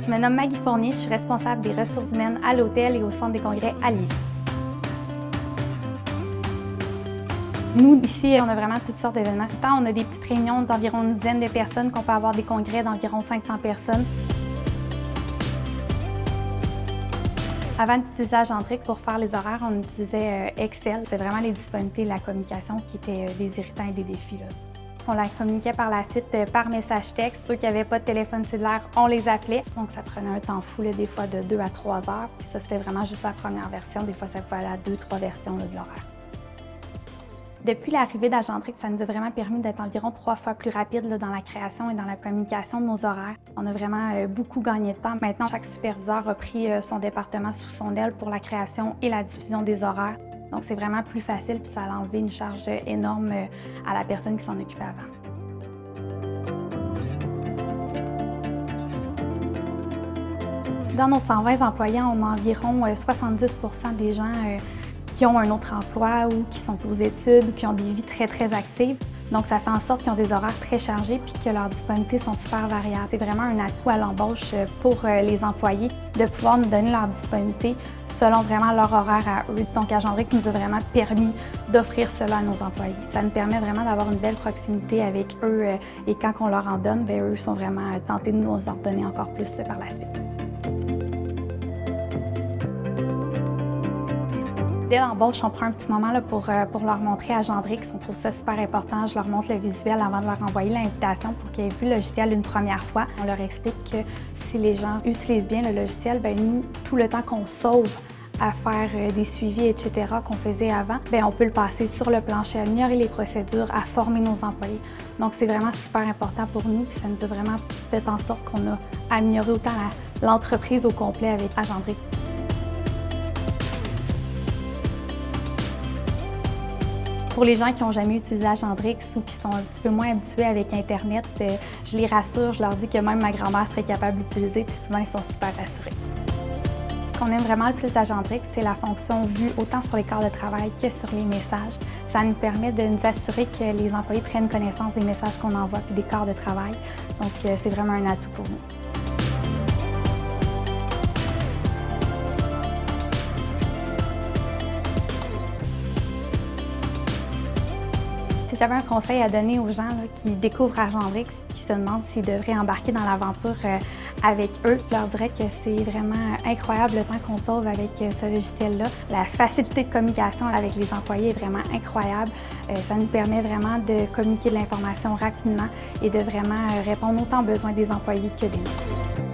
Je me nomme Maggie Fournier, je suis responsable des ressources humaines à l'hôtel et au centre des congrès à Lévis. Nous, ici, on a vraiment toutes sortes d'événements. On a des petites réunions d'environ une dizaine de personnes, qu'on peut avoir des congrès d'environ 500 personnes. Avant d'utiliser Agendrix pour faire les horaires, on utilisait Excel. C'était vraiment les disponibilités et la communication qui étaient des irritants et des défis. On la communiquait par la suite par message texte. Ceux qui n'avaient pas de téléphone cellulaire, on les appelait. Donc, ça prenait un temps fou, des fois de 2 à 3 heures. Puis ça, c'était vraiment juste la première version. Des fois, ça pouvait aller à 2-3 versions de l'horaire. Depuis l'arrivée d'Agendrix, ça nous a vraiment permis d'être environ 3 fois plus rapide dans la création et dans la communication de nos horaires. On a vraiment beaucoup gagné de temps. Maintenant, chaque superviseur a pris son département sous son aile pour la création et la diffusion des horaires. Donc, c'est vraiment plus facile, puis ça a enlevé une charge énorme à la personne qui s'en occupait avant. Dans nos 120 employés, on a environ 70 des gens qui ont un autre emploi ou qui sont aux études ou qui ont des vies très, très actives. Donc, ça fait en sorte qu'ils ont des horaires très chargés puis que leurs disponibilités sont super variables. C'est vraiment un atout à l'embauche pour les employés de pouvoir nous donner leur disponibilité selon vraiment leur horaire à eux. Donc, Agendrix nous a vraiment permis d'offrir cela à nos employés. Ça nous permet vraiment d'avoir une belle proximité avec eux et quand on leur en donne, bien, eux sont vraiment tentés de nous en donner encore plus par la suite. Dès l'embauche, on prend un petit moment pour leur montrer Agendrix. On trouve ça super important. Je leur montre le visuel avant de leur envoyer l'invitation pour qu'ils aient vu le logiciel une première fois. On leur explique que si les gens utilisent bien le logiciel, bien, nous, tout le temps qu'on sauve à faire des suivis, etc., qu'on faisait avant, bien, on peut le passer sur le plancher, améliorer les procédures, à former nos employés. Donc, c'est vraiment super important pour nous, puis ça nous a vraiment fait en sorte qu'on a amélioré autant l'entreprise au complet avec Agendrix. Pour les gens qui n'ont jamais utilisé Agendrix ou qui sont un petit peu moins habitués avec Internet, je les rassure, je leur dis que même ma grand-mère serait capable d'utiliser, puis souvent ils sont super rassurés. Ce qu'on aime vraiment le plus d'Agendrix, c'est la fonction vue autant sur les quarts de travail que sur les messages. Ça nous permet de nous assurer que les employés prennent connaissance des messages qu'on envoie et des quarts de travail. Donc c'est vraiment un atout pour nous. Si j'avais un conseil à donner aux gens qui découvrent Agendrix, qui se demandent s'ils devraient embarquer dans l'aventure avec eux, je leur dirais que c'est vraiment incroyable le temps qu'on sauve avec ce logiciel-là. La facilité de communication avec les employés est vraiment incroyable. Ça nous permet vraiment de communiquer de l'information rapidement et de vraiment répondre autant aux besoins des employés que des nôtres.